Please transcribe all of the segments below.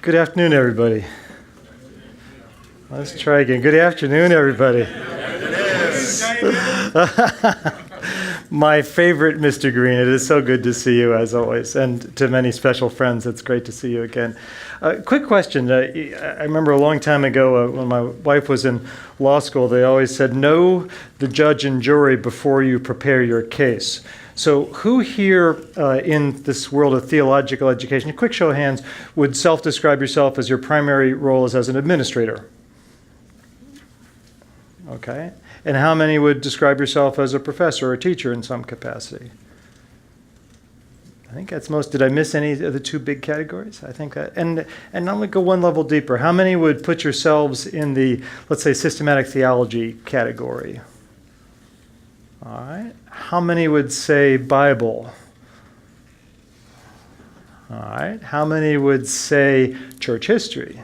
Good afternoon, everybody. Let's try again. Good afternoon, everybody. My favorite Mr. Green. It is so good to see you, as always. And to many special friends, it's great to see you again. Quick question. I remember a long time ago when my wife was in law school, they always said, know the judge and jury before you prepare your case. So who here in this world of theological education, a quick show of hands, would self-describe yourself as your primary role is as an administrator? Okay. And how many would describe yourself as a professor or a teacher in some capacity? I think that's most. Did I miss any of the two big categories? I think that. And I'm going to go one level deeper. How many would put yourselves in the, let's say, systematic theology category? All right. How many would say Bible? All right. How many would say church history?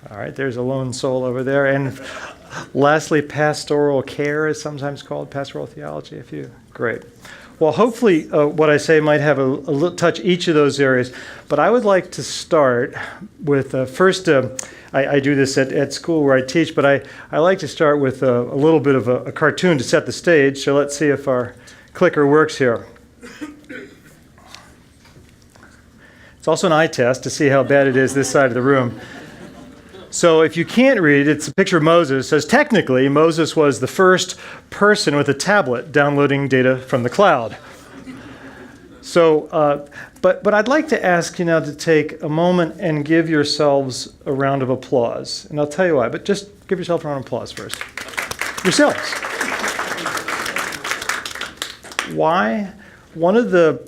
All right, there's a lone soul over there. And lastly, pastoral care is sometimes called pastoral theology. If you, great. Well, hopefully what I say might have a little touch each of those areas. But I would like to start with first, I do this at school where I teach, but I like to start with a little bit of a cartoon to set the stage. So let's see if our clicker works here. It's also an eye test to see how bad it is this side of the room. So if you can't read, it's a picture of Moses. It says technically Moses was the first person with a tablet downloading data from the cloud. So, but I'd like to ask you now to take a moment and give yourselves a round of applause. And I'll tell you why, but just give yourself a round of applause first. Yourselves. Why? One of the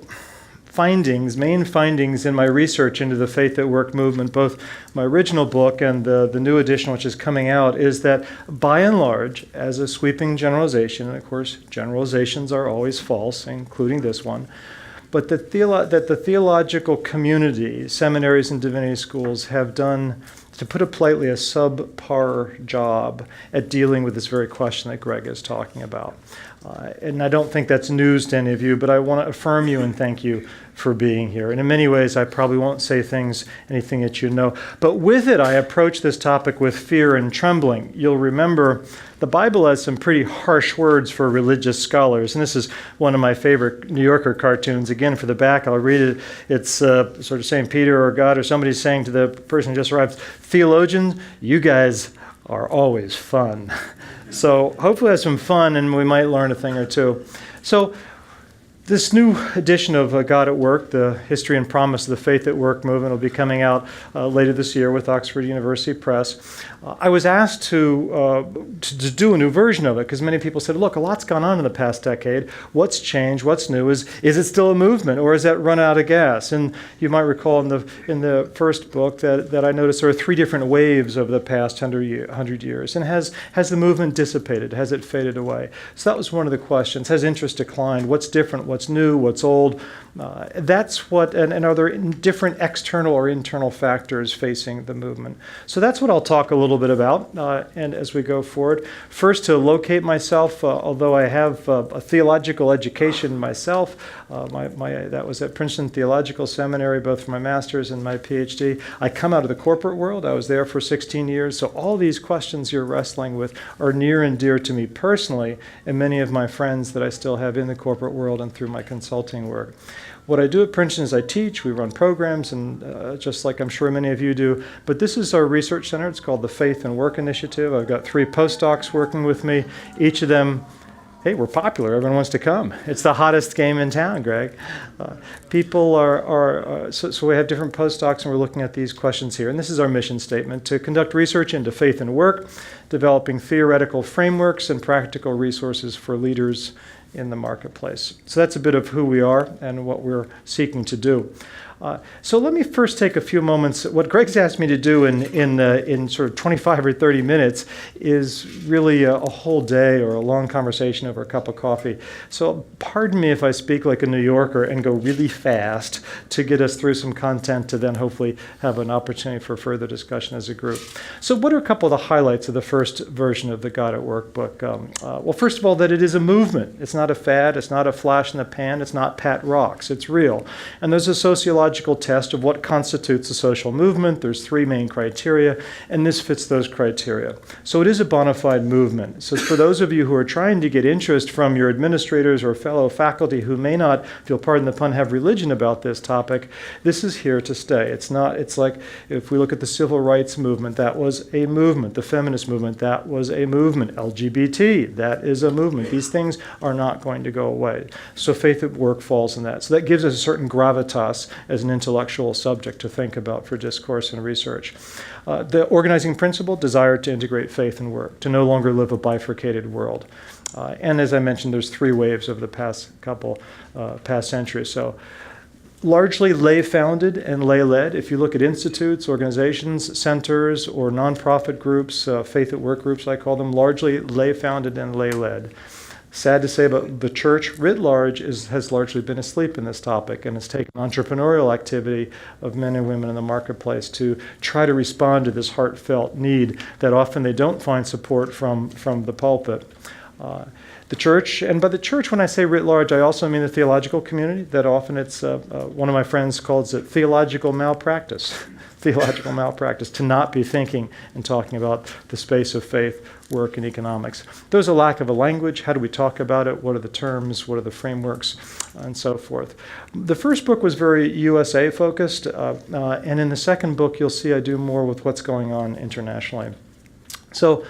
main findings in my research into the Faith at Work movement, both my original book and the new edition which is coming out, is that by and large, as a sweeping generalization, and of course generalizations are always false, including this one, but that the theological community, seminaries and divinity schools have done, to put it politely, a subpar job at dealing with this very question that Greg is talking about. And I don't think that's news to any of you, but I want to affirm you and thank you for being here. And in many ways, I probably won't say anything that you know. But with it, I approach this topic with fear and trembling. You'll remember the Bible has some pretty harsh words for religious scholars. And this is one of my favorite New Yorker cartoons. Again, for the back, I'll read it. It's sort of St. Peter or God or somebody saying to the person who just arrived, theologians, you guys are always fun. So hopefully have some fun and we might learn a thing or two. So this new edition of God at Work, the History and Promise of the Faith at Work movement, will be coming out later this year with Oxford University Press. I was asked to do a new version of it because many people said, look, a lot's gone on in the past decade. What's changed? What's new? Is it still a movement or has that run out of gas? And you might recall in the first book that I noticed there are three different waves over the past 100 years. And has the movement dissipated? Has it faded away? So that was one of the questions. Has interest declined? What's different? What's new? What's old? That's what, and are there different external or internal factors facing the movement? So that's what I'll talk a little bit about, and as we go forward. First, to locate myself, although I have a theological education myself, that was at Princeton Theological Seminary, both for my master's and my PhD. I come out of the corporate world. I was there for 16 years, so all these questions you're wrestling with are near and dear to me personally, and many of my friends that I still have in the corporate world and through my consulting work. What I do at Princeton is I teach, we run programs, and just like I'm sure many of you do, but this is our research center. It's called the Faith and Work Initiative. I've got 3 postdocs working with me. Each of them, hey, we're popular. Everyone wants to come. It's the hottest game in town, Greg. People so we have different postdocs, and we're looking at these questions here. And this is our mission statement: to conduct research into faith and work, developing theoretical frameworks and practical resources for leaders in the marketplace. So that's a bit of who we are and what we're seeking to do. So let me first take a few moments. What Greg's asked me to do in sort of 25 or 30 minutes is really a whole day or a long conversation over a cup of coffee. So pardon me if I speak like a New Yorker and go really fast to get us through some content to then hopefully have an opportunity for further discussion as a group. So what are a couple of the highlights of the first version of the God at Work book? Well, first of all, that it is a movement. It's not a fad. It's not a flash in the pan. It's not pat rocks. It's real. And there's a sociological theological test of what constitutes a social movement. There's three main criteria, and this fits those criteria. So it is a bona fide movement. So for those of you who are trying to get interest from your administrators or fellow faculty who may not, if you'll pardon the pun, have religion about this topic, this is here to stay. It's like if we look at the civil rights movement, that was a movement. The feminist movement, that was a movement. LGBT, that is a movement. These things are not going to go away. So faith at work falls in that. So that gives us a certain gravitas as an intellectual subject to think about for discourse and research. The organizing principle, desire to integrate faith and work, to no longer live a bifurcated world. And as I mentioned, there's three waves of the past centuries. So largely lay-founded and lay-led. If you look at institutes, organizations, centers, or nonprofit groups, faith at work groups, I call them, largely lay-founded and lay-led. Sad to say, but the church writ large has largely been asleep in this topic and has taken entrepreneurial activity of men and women in the marketplace to try to respond to this heartfelt need that often they don't find support from the pulpit. The church, and by the church, when I say writ large, I also mean the theological community, that often it's, one of my friends calls it theological malpractice. Theological malpractice, to not be thinking and talking about the space of faith, work, and economics. There's a lack of a language. How do we talk about it? What are the terms? What are the frameworks? And so forth. The first book was very USA focused, and in the second book, you'll see I do more with what's going on internationally. So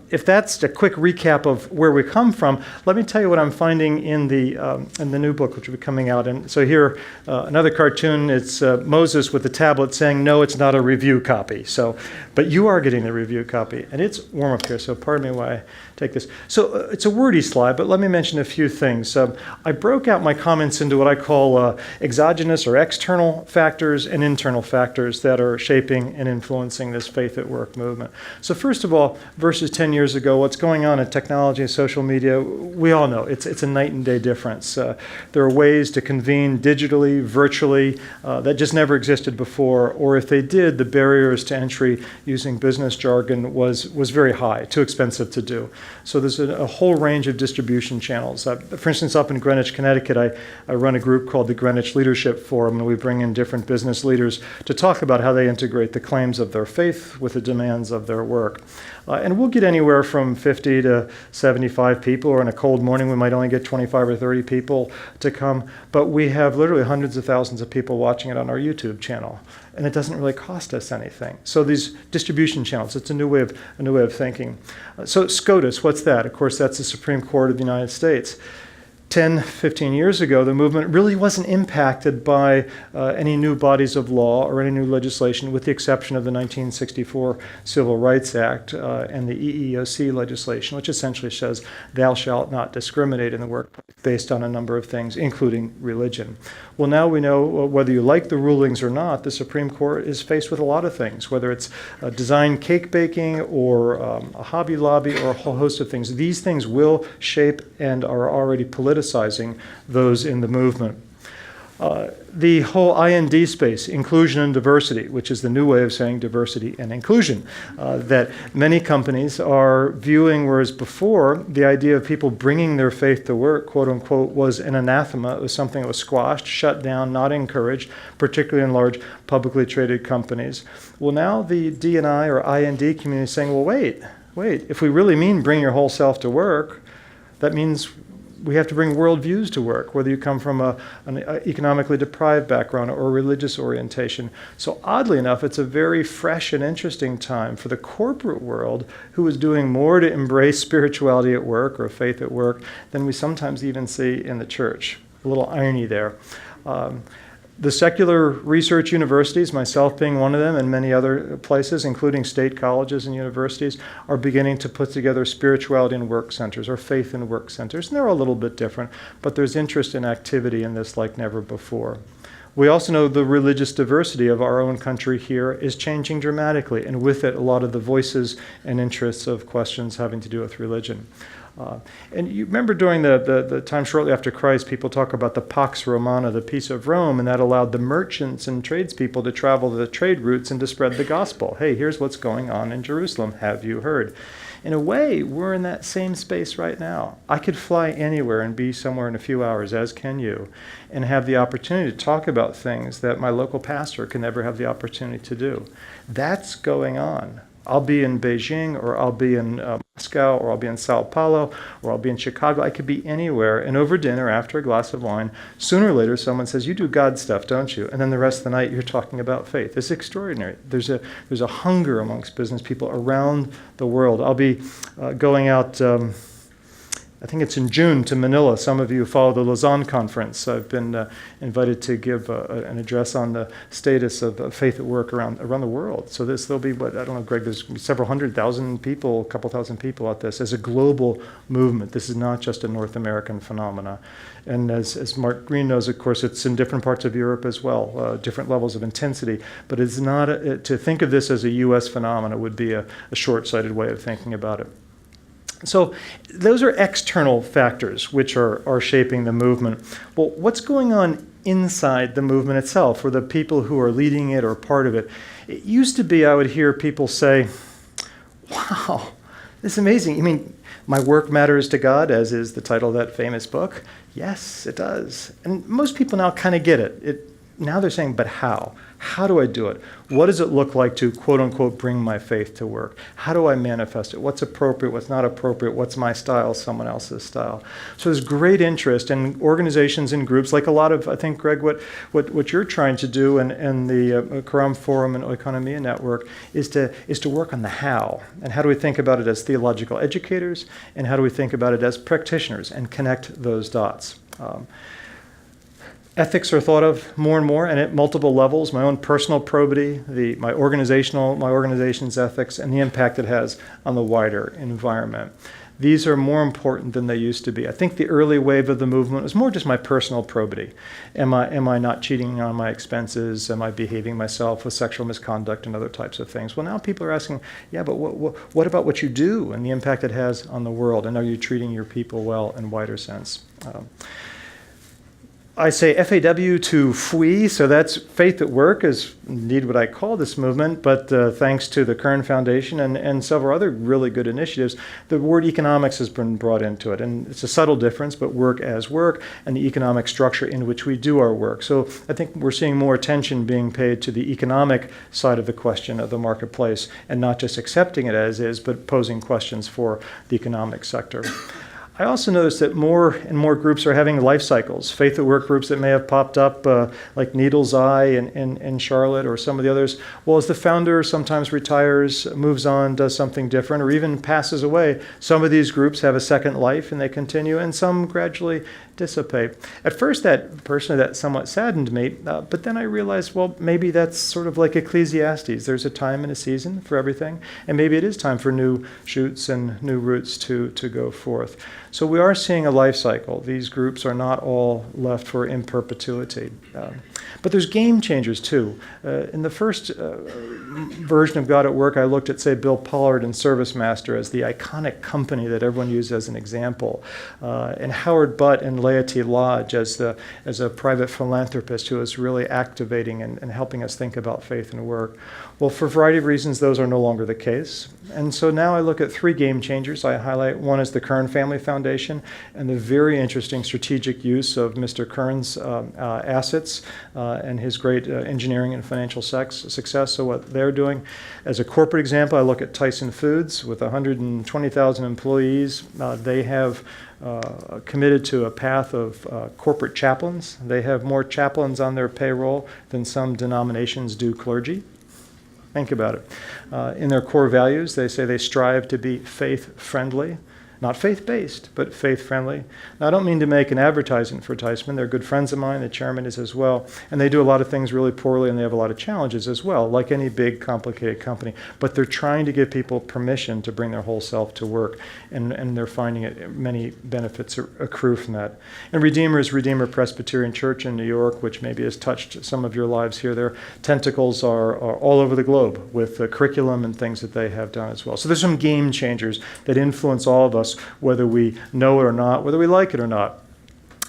if that's a quick recap of where we come from, let me tell you what I'm finding in the new book, which will be coming out. And so here, another cartoon, it's Moses with the tablet saying, no, it's not a review copy. So, but you are getting the review copy. And it's warm up here, so pardon me while I take this. So it's a wordy slide, but let me mention a few things. I broke out my comments into what I call exogenous or external factors and internal factors that are shaping and influencing this faith at work movement. So first of all, versus 10 years ago, what's going on in technology and social media, we all know it's a night and day difference. There are ways to convene digitally, virtually, that just never existed before, or if they did, the barriers to entry using business jargon was very high, too expensive to do. So there's a whole range of distribution channels. For instance, up in Greenwich, Connecticut, I run a group called the Greenwich Leadership Forum, and we bring in different business leaders to talk about how they integrate the claims of their faith with the demands of their work. And we'll get anywhere from 50 to 75 people, or in a cold morning we might only get 25 or 30 people to come, but we have literally hundreds of thousands of people watching it on our YouTube channel, and it doesn't really cost us anything. So these distribution channels, it's a new way of thinking. So SCOTUS, what's that? Of course, that's the Supreme Court of the United States. 10, 15 years ago, the movement really wasn't impacted by any new bodies of law or any new legislation, with the exception of the 1964 Civil Rights Act and the EEOC legislation, which essentially says thou shalt not discriminate in the workplace based on a number of things, including religion. Well, now we know whether you like the rulings or not, the Supreme Court is faced with a lot of things, whether it's design cake baking or a Hobby Lobby or a whole host of things. These things will shape and are already politicizing those in the movement. The whole IND space, inclusion and diversity, which is the new way of saying diversity and inclusion, that many companies are viewing, whereas before the idea of people bringing their faith to work, quote unquote, was an anathema. It was something that was squashed, shut down, not encouraged, particularly in large publicly traded companies. Well, now the D&I or IND community is saying, well, wait, if we really mean bring your whole self to work, that means we have to bring worldviews to work, whether you come from an economically deprived background or religious orientation. So oddly enough, it's a very fresh and interesting time for the corporate world, who is doing more to embrace spirituality at work or faith at work than we sometimes even see in the church. A little irony there. The secular research universities, myself being one of them, and many other places, including state colleges and universities, are beginning to put together spirituality and work centers, or faith and work centers. And they're a little bit different, but there's interest and activity in this like never before. We also know the religious diversity of our own country here is changing dramatically, and with it, a lot of the voices and interests of questions having to do with religion. And you remember during the time shortly after Christ, people talk about the Pax Romana, the peace of Rome, and that allowed the merchants and tradespeople to travel the trade routes and to spread the gospel. Hey, here's what's going on in Jerusalem. Have you heard? In a way, we're in that same space right now. I could fly anywhere and be somewhere in a few hours, as can you, and have the opportunity to talk about things that my local pastor can never have the opportunity to do. That's going on. I'll be in Beijing, or I'll be in Moscow, or I'll be in Sao Paulo, or I'll be in Chicago. I could be anywhere, and over dinner, after a glass of wine, sooner or later someone says, you do God stuff, don't you? And then the rest of the night you're talking about faith. It's extraordinary. There's a hunger amongst business people around the world. I'll be going out, I think it's in June, to Manila. Some of you follow the Lausanne conference. I've been invited to give an address on the status of faith at work around the world. So there'll be, I don't know, Greg, there's several 100,000 people, a couple thousand people at this as a global movement. This is not just a North American phenomena. And as Mark Green knows, of course, it's in different parts of Europe as well, different levels of intensity. But it's not, to think of this as a U.S. phenomena would be a short-sighted way of thinking about it. So those are external factors which are shaping the movement. Well, what's going on inside the movement itself, or the people who are leading it or part of it? It used to be I would hear people say, wow, this is amazing. You mean my work matters to God, as is the title of that famous book? Yes, it does. And most people now kind of get it. Now they're saying, but how? How do I do it? What does it look like to, quote unquote, bring my faith to work? How do I manifest it? What's appropriate? What's not appropriate? What's my style? Someone else's style? So there's great interest in organizations and groups, like a lot of, I think, Greg, what you're trying to do and the Karam Forum and Oikonomia Network is to work on the how. And how do we think about it as theological educators? And how do we think about it as practitioners and connect those dots? Ethics are thought of more and more, and at multiple levels. My own personal probity, my organization's ethics, and the impact it has on the wider environment. These are more important than they used to be. I think the early wave of the movement was more just my personal probity. Am I not cheating on my expenses? Am I behaving myself with sexual misconduct and other types of things? Well, now people are asking, yeah, but what about what you do and the impact it has on the world? And are you treating your people well in wider sense? I say FAW to FWE, so that's Faith at Work is indeed what I call this movement, but thanks to the Karam Foundation and several other really good initiatives, the word economics has been brought into it. And it's a subtle difference, but work as work and the economic structure in which we do our work. So I think we're seeing more attention being paid to the economic side of the question of the marketplace and not just accepting it as is, but posing questions for the economic sector. I also noticed that more and more groups are having life cycles, faith at work groups that may have popped up, like Needle's Eye in Charlotte or some of the others. Well, as the founder sometimes retires, moves on, does something different, or even passes away, some of these groups have a second life and they continue, and some gradually dissipate. At first, that somewhat saddened me, but then I realized, well, maybe that's sort of like Ecclesiastes. There's a time and a season for everything, and maybe it is time for new shoots and new roots to go forth. So we are seeing a life cycle. These groups are not all left for in perpetuity. But there's game changers too. In the first version of God at Work, I looked at, say, Bill Pollard and ServiceMaster as the iconic company that everyone used as an example, and Howard Butt and Laity Lodge as a private philanthropist who is really activating and helping us think about faith and work. Well, for a variety of reasons, those are no longer the case. And so now I look at three game changers. I highlight one is the Kern Family Foundation and the very interesting strategic use of Mr. Kern's assets and his great engineering and financial success, so what they're doing. As a corporate example, I look at Tyson Foods with 120,000 employees. They have committed to a path of corporate chaplains. They have more chaplains on their payroll than some denominations do clergy. Think about it. In their core values, they say they strive to be faith-friendly. Not faith-based, but faith-friendly. Now, I don't mean to make an advertisement for Tyson. They're good friends of mine. The chairman is as well. And they do a lot of things really poorly, and they have a lot of challenges as well, like any big, complicated company. But they're trying to give people permission to bring their whole self to work, and they're finding it many benefits accrue from that. And Redeemer is Redeemer Presbyterian Church in New York, which maybe has touched some of your lives here. Their tentacles are all over the globe with the curriculum and things that they have done as well. So there's some game changers that influence all of us ourselves, whether we know it or not, whether we like it or not.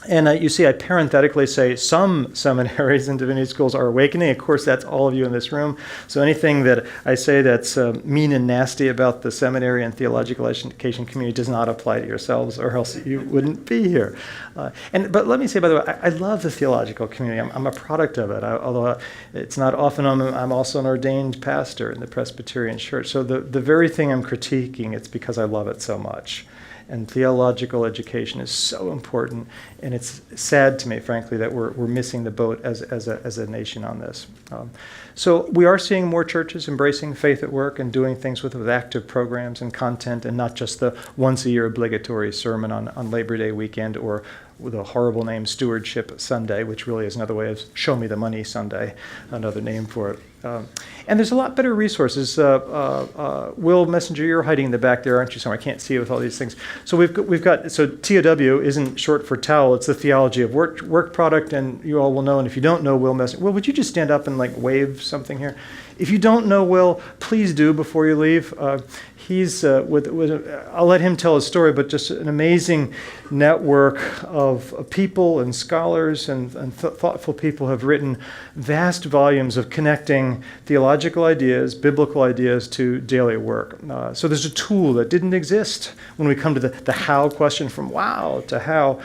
And you see, I parenthetically say some seminaries and divinity schools are awakening. Of course, that's all of you in this room. So anything that I say that's mean and nasty about the seminary and theological education community does not apply to yourselves, or else you wouldn't be here. But let me say, by the way, I love the theological community. I'm a product of it. Although it's not often I'm also an ordained pastor in the Presbyterian Church. So the very thing I'm critiquing, it's because I love it so much. And theological education is so important, and it's sad to me, frankly, that we're missing the boat as a nation on this. So we are seeing more churches embracing faith at work and doing things with active programs and content, and not just the once-a-year obligatory sermon on Labor Day weekend, or with a horrible name, Stewardship Sunday, which really is another way of Show Me the Money Sunday, another name for it. And there's a lot better resources. Will Messenger, you're hiding in the back there, aren't you? Somewhere I can't see you with all these things. So we've got so TOW isn't short for towel. It's the theology of work product, and you all will know. And if you don't know Will Messenger, Will, would you just stand up and wave something here? If you don't know Will, please do before you leave. He's I'll let him tell his story, but just an amazing network of people and scholars and thoughtful people have written vast volumes of connecting theological ideas, biblical ideas to daily work. So there's a tool that didn't exist when we come to the how question, from wow to how.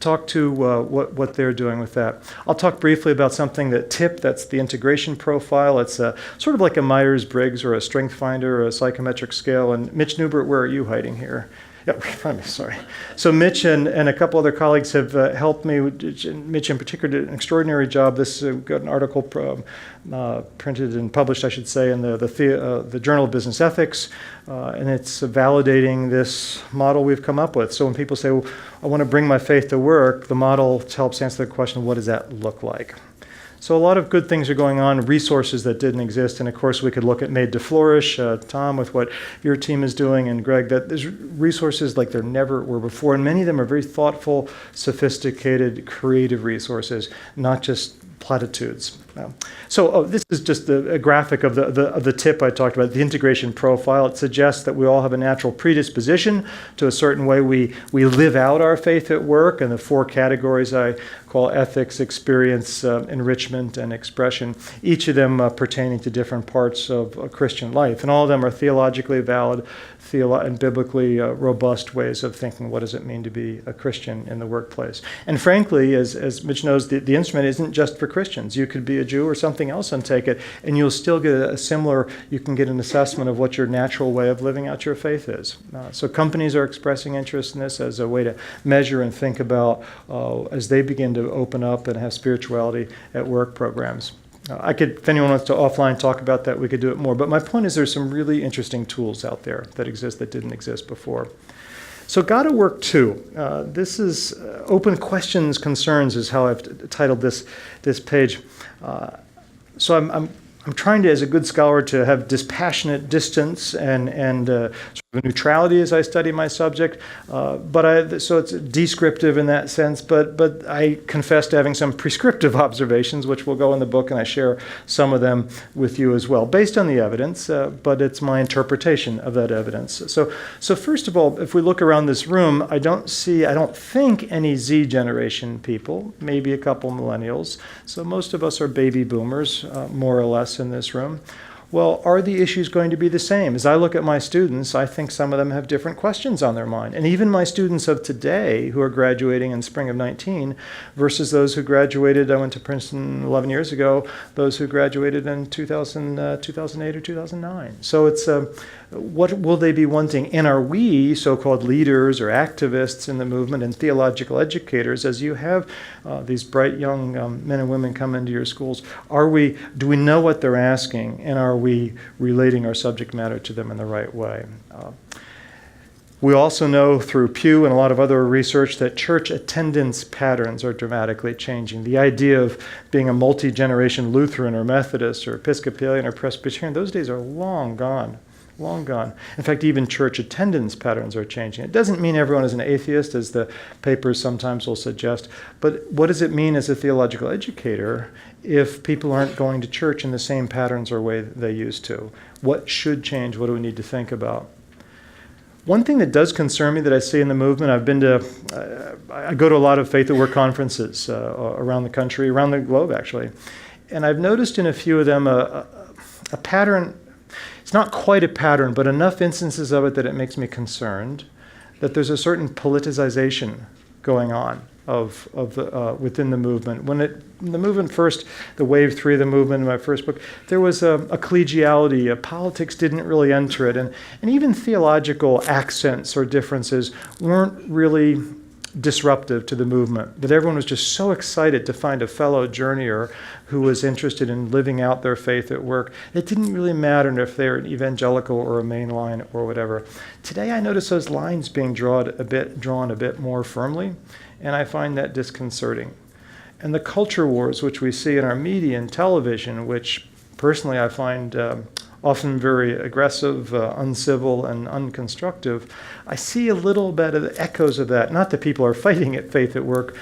Talk to what they're doing with that. I'll talk briefly about something that's the integration profile. It's sort of like a Myers-Briggs or a strength finder or a psychometric scale. And Mitch Newbert, where are you hiding here? Yeah, I'm sorry. So Mitch and a couple other colleagues have helped me. Mitch in particular did an extraordinary job. This got an article printed and published, I should say, in the Journal of Business Ethics, and it's validating this model we've come up with. So when people say, well, I want to bring my faith to work, the model helps answer the question, what does that look like? So a lot of good things are going on, resources that didn't exist. And of course, we could look at Made to Flourish, Tom, with what your team is doing, and Greg, that there's resources like there never were before. And many of them are very thoughtful, sophisticated, creative resources, not just platitudes. This is just a graphic of the tip I talked about, the integration profile. It suggests that we all have a natural predisposition to a certain way we live out our faith at work, and the four categories I call ethics, experience, enrichment, and expression, each of them pertaining to different parts of a Christian life. And all of them are theologically valid and biblically robust ways of thinking, what does it mean to be a Christian in the workplace? And frankly, as Mitch knows, the instrument isn't just for Christians. You could be a Jew or something else and take it, and you'll still get you can get an assessment of what your natural way of living out your faith is. So companies are expressing interest in this as a way to measure and think about as they begin to open up and have spirituality at work programs. If anyone wants to offline talk about that, we could do it more. But my point is there's some really interesting tools out there that exist that didn't exist before. So Gotta Work Too. This is Open Questions, Concerns is how I've titled this page. So I'm trying to, as a good scholar, to have dispassionate distance and sort of neutrality as I study my subject. So it's descriptive in that sense, but I confess to having some prescriptive observations, which will go in the book, and I share some of them with you as well, based on the evidence, but it's my interpretation of that evidence. So first of all, if we look around this room, I don't think any Z generation people, maybe a couple millennials. So most of us are baby boomers, more or less, in this room. Well, are the issues going to be the same? As I look at my students, I think some of them have different questions on their mind. And even my students of today who are graduating in spring of 19 versus those who graduated, I went to Princeton 11 years ago, those who graduated in 2008 or 2009. So it's what will they be wanting? And are we, so-called leaders or activists in the movement and theological educators, as you have these bright young men and women come into your schools, do we know what they're asking, and are we relating our subject matter to them in the right way? We also know through Pew and a lot of other research that church attendance patterns are dramatically changing. The idea of being a multi-generation Lutheran or Methodist or Episcopalian or Presbyterian, those days are long gone. Long gone. In fact, even church attendance patterns are changing. It doesn't mean everyone is an atheist, as the papers sometimes will suggest, but what does it mean as a theological educator if people aren't going to church in the same patterns or way they used to? What should change? What do we need to think about? One thing that does concern me that I see in the movement, I go to a lot of Faith at Work conferences around the country, around the globe actually, and I've noticed in a few of them a pattern. It's not quite a pattern, but enough instances of it that it makes me concerned that there's a certain politicization going on within the movement. When the movement first, the wave 3 of the movement in my first book, there was a collegiality. Politics didn't really enter it, and even theological accents or differences weren't really disruptive to the movement. But everyone was just so excited to find a fellow journeyer who was interested in living out their faith at work. It didn't really matter if they were an evangelical or a mainline or whatever. Today I notice those lines being drawn a bit more firmly, and I find that disconcerting. And the culture wars which we see in our media and television, which personally I find often very aggressive, uncivil, and unconstructive, I see a little bit of the echoes of that. Not that people are fighting at Faith at Work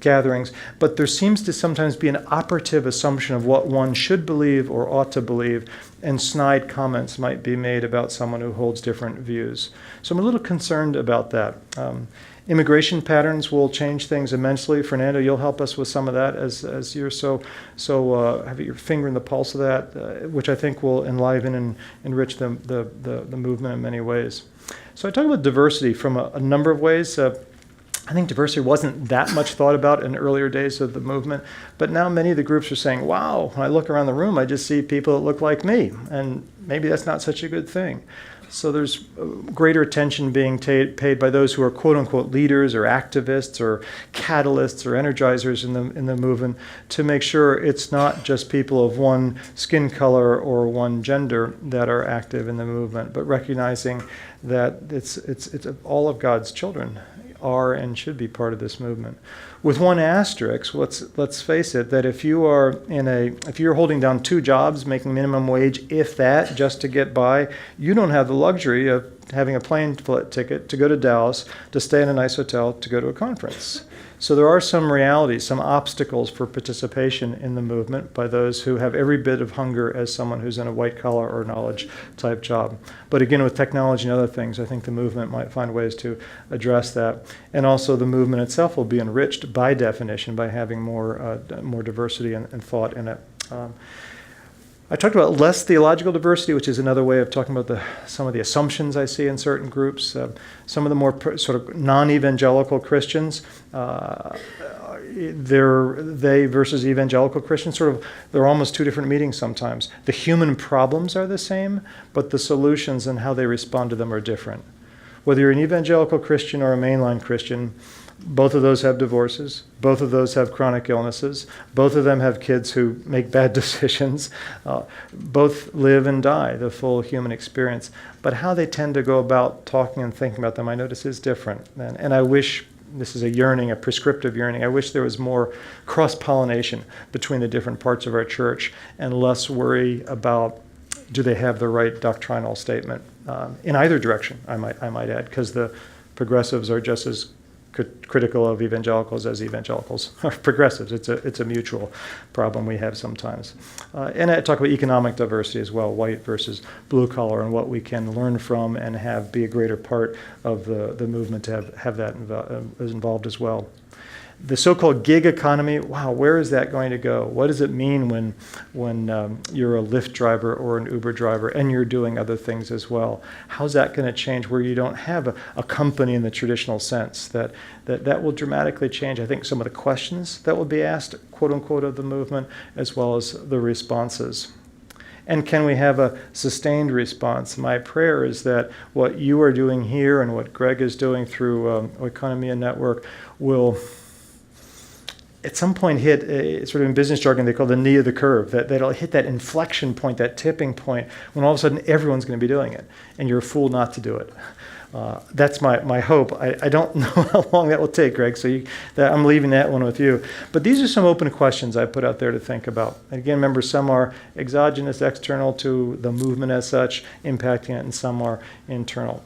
gatherings, but there seems to sometimes be an operative assumption of what one should believe or ought to believe, and snide comments might be made about someone who holds different views. So I'm a little concerned about that. Immigration patterns will change things immensely. Fernando, you'll help us with some of that as you're so have your finger in the pulse of that, which I think will enliven and enrich the movement in many ways. So I talk about diversity from a number of ways. I think diversity wasn't that much thought about in earlier days of the movement, but now many of the groups are saying, wow, when I look around the room, I just see people that look like me, and maybe that's not such a good thing. So there's greater attention being paid by those who are quote-unquote leaders or activists or catalysts or energizers in the movement to make sure it's not just people of one skin color or one gender that are active in the movement, but recognizing that it's all of God's children are and should be part of this movement. With one asterisk, let's face it, that if you're holding down 2 jobs, making minimum wage, if that, just to get by, you don't have the luxury of having a plane ticket to go to Dallas, to stay in a nice hotel, to go to a conference. So there are some realities, some obstacles for participation in the movement by those who have every bit of hunger as someone who's in a white-collar or knowledge-type job. But again, with technology and other things, I think the movement might find ways to address that. And also the movement itself will be enriched by definition by having more diversity and thought in it. I talked about less theological diversity, which is another way of talking about some of the assumptions I see in certain groups. Some of the more sort of non-evangelical Christians, they versus evangelical Christians, they're almost 2 different meetings sometimes. The human problems are the same, but the solutions and how they respond to them are different. Whether you're an evangelical Christian or a mainline Christian, both of those have divorces. Both of those have chronic illnesses. Both of them have kids who make bad decisions. Both live and die, the full human experience. But how they tend to go about talking and thinking about them, I notice, is different. And I wish, this is a yearning, a prescriptive yearning, I wish there was more cross-pollination between the different parts of our church and less worry about do they have the right doctrinal statement in either direction, I might add, because the progressives are just as critical of evangelicals as evangelicals are progressives. It's a mutual problem we have sometimes. And I talk about economic diversity as well, white versus blue collar, and what we can learn from and be a greater part of the movement to have that involved as well. The so-called gig economy, wow, where is that going to go? What does it mean when you're a Lyft driver or an Uber driver and you're doing other things as well? How's that going to change where you don't have a company in the traditional sense? That will dramatically change, I think, some of the questions that will be asked, quote unquote, of the movement, as well as the responses. And can we have a sustained response? My prayer is that what you are doing here and what Greg is doing through Oikonomia Network will at some point hit, sort of in business jargon, they call the knee of the curve, that it'll hit that inflection point, that tipping point, when all of a sudden everyone's going to be doing it, and you're a fool not to do it. That's my hope. I don't know how long that will take, Greg, so I'm leaving that one with you. But these are some open questions I put out there to think about. And again, remember, some are exogenous, external to the movement as such, impacting it, and some are internal.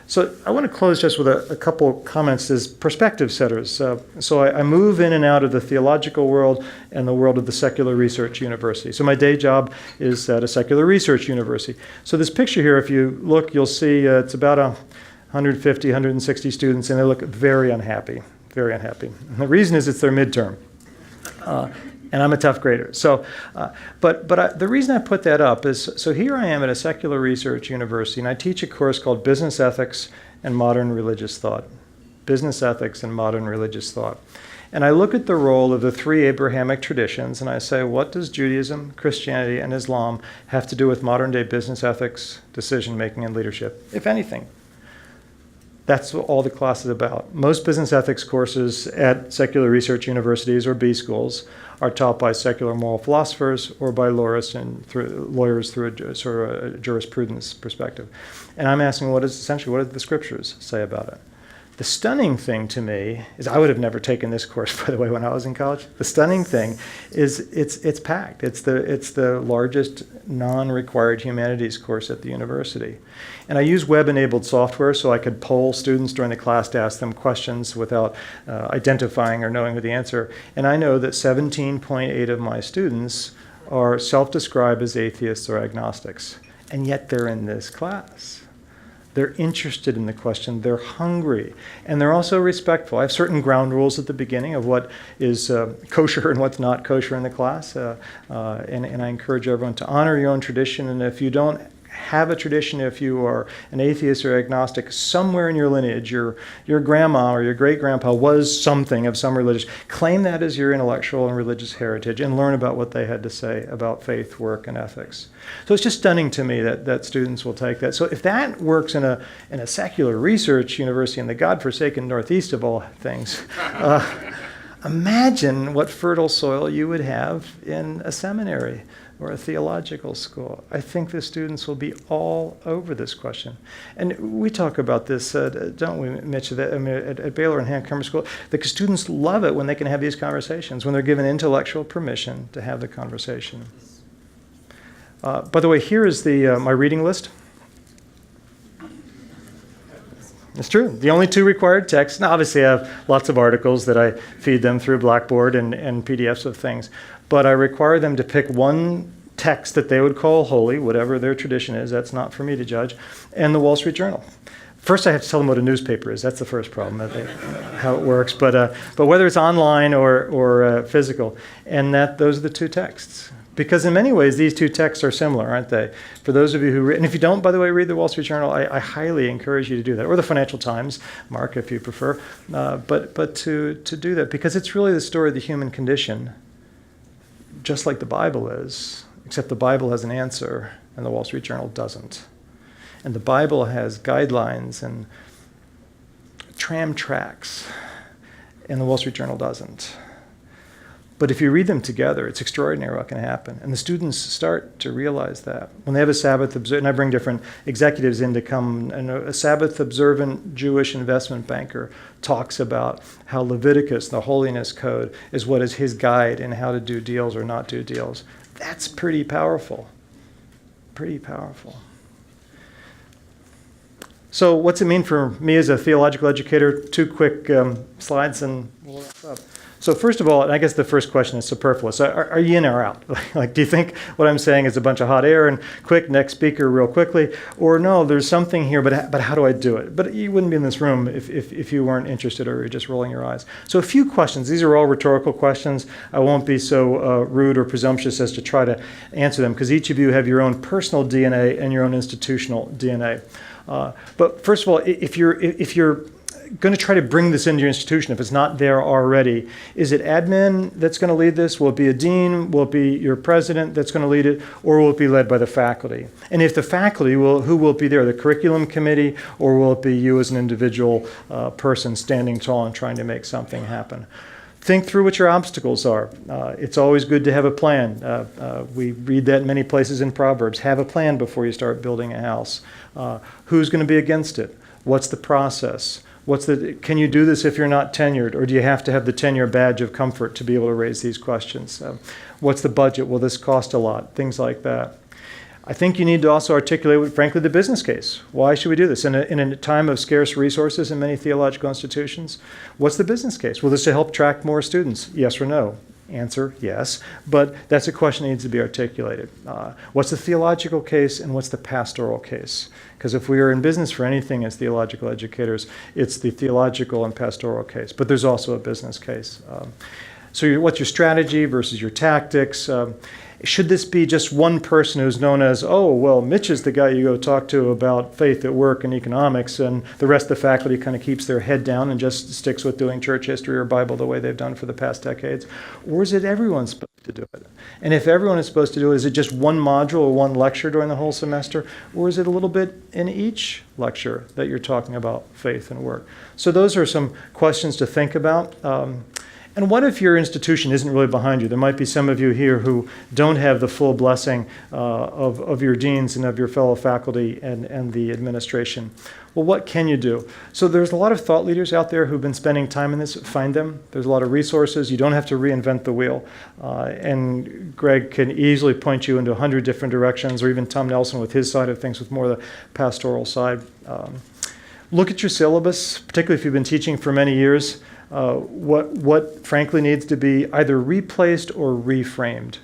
So I want to close just with a couple comments as perspective setters. So I move in and out of the theological world and the world of the secular research university. So my day job is at a secular research university. So this picture here, if you look, you'll see it's about 150, 160 students, and they look very unhappy, very unhappy. And the reason is it's their midterm. And I'm a tough grader. So, the reason I put that up is, so here I am at a secular research university, and I teach a course called Business Ethics and Modern Religious Thought. Business Ethics and Modern Religious Thought. And I look at the role of the three Abrahamic traditions, and I say, what does Judaism, Christianity, and Islam have to do with modern-day business ethics, decision-making, and leadership, if anything? That's what all the class is about. Most business ethics courses at secular research universities or B schools are taught by secular moral philosophers or by lawyers through a sort of a jurisprudence perspective. And I'm asking, what do the scriptures say about it? The stunning thing to me is, I would have never taken this course, by the way, when I was in college. The stunning thing is it's packed. It's the largest non-required humanities course at the university. And I use web-enabled software so I could poll students during the class to ask them questions without identifying or knowing the answer. And I know that 17.8 of my students are self-described as atheists or agnostics. And yet they're in this class. They're interested in the question, they're hungry, and they're also respectful. I have certain ground rules at the beginning of what is kosher and what's not kosher in the class, and I encourage everyone to honor your own tradition, and if you don't have a tradition, if you are an atheist or agnostic, somewhere in your lineage, your grandma or your great-grandpa was something of some religion, claim that as your intellectual and religious heritage and learn about what they had to say about faith, work, and ethics. So it's just stunning to me that students will take that. So if that works in a secular research university in the godforsaken Northeast of all things, imagine what fertile soil you would have in a seminary or a theological school. I think the students will be all over this question. And we talk about this, don't we, Mitch, at Baylor and Hancomer School. The students love it when they can have these conversations, when they're given intellectual permission to have the conversation. By the way, here is my reading list. It's true. The only two required texts. Now, obviously, I have lots of articles that I feed them through Blackboard and PDFs of things. But I require them to pick one text that they would call holy, whatever their tradition is. That's not for me to judge. And the Wall Street Journal. First, I have to tell them what a newspaper is. That's the first problem, how it works. But whether it's online or physical, and those are the two texts. Because in many ways, these two texts are similar, aren't they? For those of you who read, and if you don't, by the way, read the Wall Street Journal, I highly encourage you to do that, or the Financial Times, Mark, if you prefer. But to do that, because it's really the story of the human condition, just like the Bible is, except the Bible has an answer, and the Wall Street Journal doesn't. And the Bible has guidelines and tram tracks, and the Wall Street Journal doesn't. But if you read them together, it's extraordinary what can happen. And the students start to realize that. When they have a Sabbath observant, and I bring different executives in to come, and a Sabbath observant Jewish investment banker talks about how Leviticus, the holiness code, is what is his guide in how to do deals or not do deals. That's pretty powerful. Pretty powerful. So what's it mean for me as a theological educator? Two quick slides and we'll wrap up. So first of all, and I guess the first question is superfluous. Are you in or out? Like, do you think what I'm saying is a bunch of hot air and quick, next speaker real quickly? Or no, there's something here, but how do I do it? But you wouldn't be in this room if you weren't interested or you're just rolling your eyes. So a few questions. These are all rhetorical questions. I won't be so rude or presumptuous as to try to answer them, because each of you have your own personal DNA and your own institutional DNA. But first of all, if you're going to try to bring this into your institution, if it's not there already, is it admin that's going to lead this? Will it be a dean? Will it be your president that's going to lead it? Or will it be led by the faculty? And if the faculty, who will it be there? The curriculum committee? Or will it be you as an individual person standing tall and trying to make something happen? Think through what your obstacles are. It's always good to have a plan. We read that in many places in Proverbs. Have a plan before you start building a house. Who's going to be against it? What's the process? Can you do this if you're not tenured, or do you have to have the tenure badge of comfort to be able to raise these questions? What's the budget? Will this cost a lot? Things like that. I think you need to also articulate, frankly, the business case. Why should we do this? In a time of scarce resources in many theological institutions, what's the business case? Will this to help attract more students? Yes or no? Answer, yes. But that's a question that needs to be articulated. What's the theological case and what's the pastoral case? Because if we are in business for anything as theological educators, it's the theological and pastoral case. But there's also a business case. So what's your strategy versus your tactics? Should this be just one person who's known as, oh, well, Mitch is the guy you go talk to about faith at work and economics, and the rest of the faculty kind of keeps their head down and just sticks with doing church history or Bible the way they've done for the past decades? Or is it everyone supposed to do it? And if everyone is supposed to do it, is it just one module or one lecture during the whole semester? Or is it a little bit in each lecture that you're talking about faith and work? So those are some questions to think about. And what if your institution isn't really behind you? There might be some of you here who don't have the full blessing of your deans and of your fellow faculty and the administration. Well, what can you do? So there's a lot of thought leaders out there who've been spending time in this. Find them. There's a lot of resources. You don't have to reinvent the wheel. And Greg can easily point you into 100 different directions, or even Tom Nelson with his side of things with more of the pastoral side. Look at your syllabus, particularly if you've been teaching for many years. What frankly needs to be either replaced or reframed,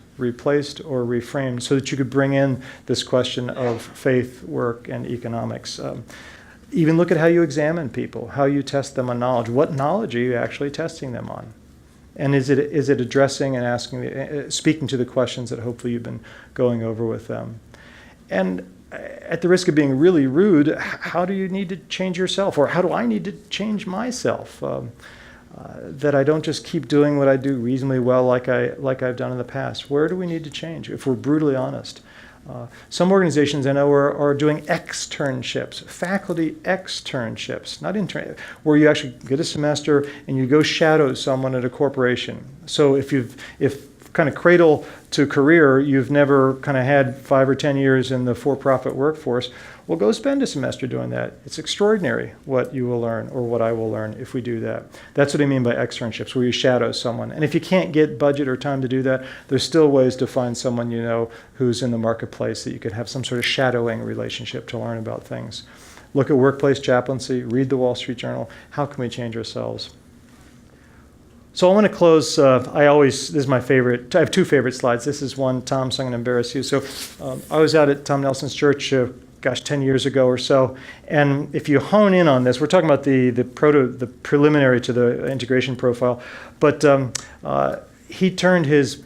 so that you could bring in this question of faith, work, and economics. Even look at how you examine people, how you test them on knowledge. What knowledge are you actually testing them on? And is it addressing and asking, speaking to the questions that hopefully you've been going over with them? And at the risk of being really rude, how do you need to change yourself? Or how do I need to change myself? That I don't just keep doing what I do reasonably well like I've done in the past. Where do we need to change, if we're brutally honest? Some organizations I know are doing externships, faculty externships, not intern, where you actually get a semester and you go shadow someone at a corporation. So if kind of cradle to career, you've never kind of had 5 or 10 years in the for-profit workforce, well, go spend a semester doing that. It's extraordinary what you will learn, or what I will learn if we do that. That's what I mean by externships, where you shadow someone. And if you can't get budget or time to do that, there's still ways to find someone you know who's in the marketplace that you could have some sort of shadowing relationship to learn about things. Look at workplace chaplaincy, read the Wall Street Journal. How can we change ourselves? So I want to close, this is my favorite, I have 2 favorite slides. This is one, Tom, so I'm going to embarrass you. So I was out at Tom Nelson's church, 10 years ago or so. And if you hone in on this, we're talking about the preliminary to the integration profile. But he turned his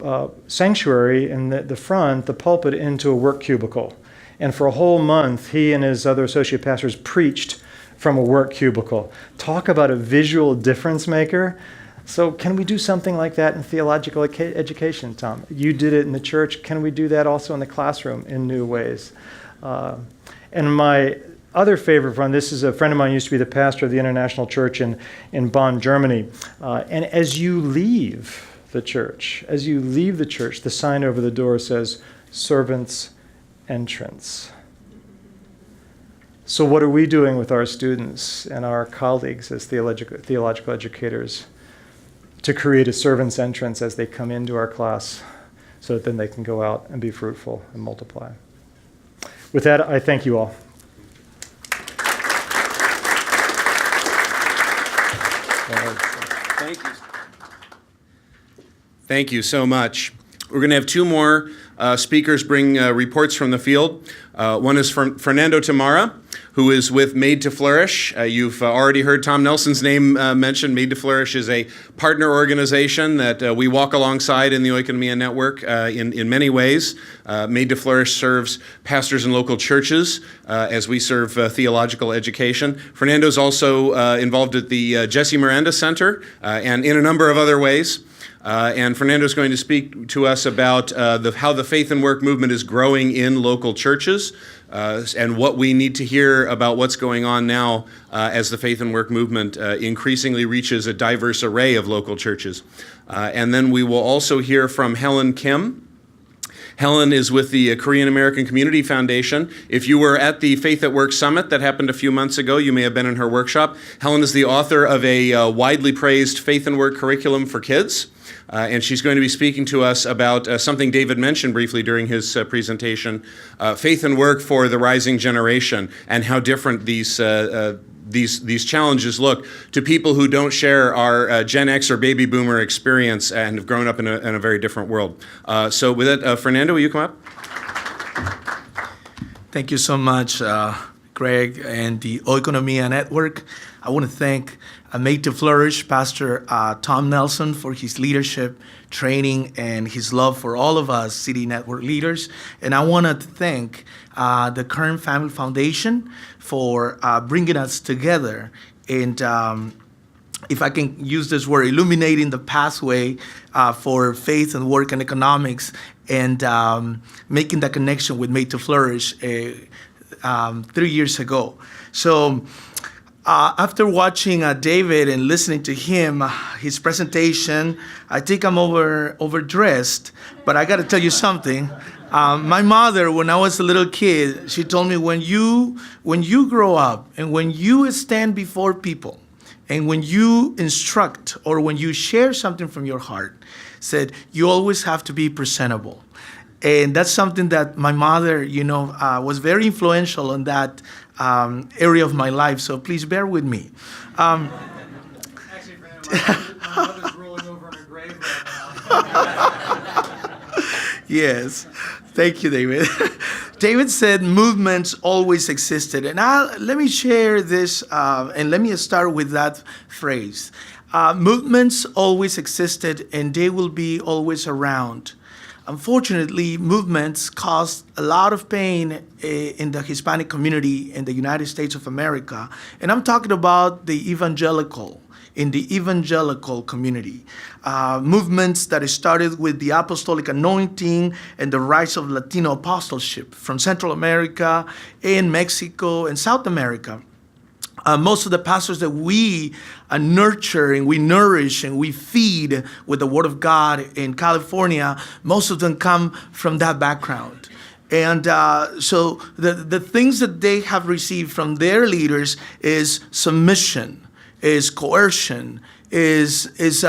sanctuary in the front, the pulpit, into a work cubicle. And for a whole month, he and his other associate pastors preached from a work cubicle. Talk about a visual difference maker. So can we do something like that in theological education, Tom? You did it in the church. Can we do that also in the classroom in new ways? And my other favorite friend, this is a friend of mine who used to be the pastor of the International Church in Bonn, Germany. And as you leave the church, the sign over the door says, servants entrance. So what are we doing with our students and our colleagues as theological educators to create a servant's entrance as they come into our class, so that then they can go out and be fruitful and multiply? With that, I thank you all. Thank you. Thank you so much. We're going to have 2 more speakers bring reports from the field. One is from Fernando Tamara, who is with Made to Flourish. You've already heard Tom Nelson's name mentioned. Made to Flourish is a partner organization that we walk alongside in the Oikonomia Network in many ways. Made to Flourish serves pastors in local churches as we serve theological education. Fernando's also involved at the Jesse Miranda Center and in a number of other ways. And Fernando's going to speak to us about how the faith and work movement is growing in local churches and what we need to hear about what's going on now as the faith and work movement increasingly reaches a diverse array of local churches. And then we will also hear from Helen Kim. Helen is with the Korean American Community Foundation. If you were at the Faith at Work Summit that happened a few months ago, you may have been in her workshop. Helen is the author of a widely praised Faith and Work curriculum for kids. And she's going to be speaking to us about something David mentioned briefly during his presentation, faith and work for the rising generation, and how different these challenges look to people who don't share our Gen X or baby boomer experience and have grown up in a very different world. So with that, Fernando, will you come up? Thank you so much, Greg, and the Oikonomia Network. I want to thank Made to Flourish, Pastor Tom Nelson, for his leadership, training, and his love for all of us City Network leaders. And I want to thank the Karam Family Foundation for bringing us together and, if I can use this word, illuminating the pathway for faith and work and economics, and making that connection with Made to Flourish 3 years ago. So after watching David and listening to him, his presentation, I think I'm overdressed, but I got to tell you something. My mother, when I was a little kid, she told me, when you grow up and when you stand before people and when you instruct or when you share something from your heart, said you always have to be presentable. And that's something that my mother, was very influential in that area of my life. So please bear with me. Actually, my mother's rolling over in her grave right now. Yes. Thank you, David. David said movements always existed. And let me share this, and let me start with that phrase. Movements always existed, and they will be always around. Unfortunately, movements caused a lot of pain in the Hispanic community in the United States of America. And I'm talking about in the evangelical community. Movements that started with the apostolic anointing and the rise of Latino apostleship from Central America and Mexico and South America. Most of the pastors that we nurture and we nourish and we feed with the Word of God in California, most of them come from that background. And so the things that they have received from their leaders is submission, is coercion, is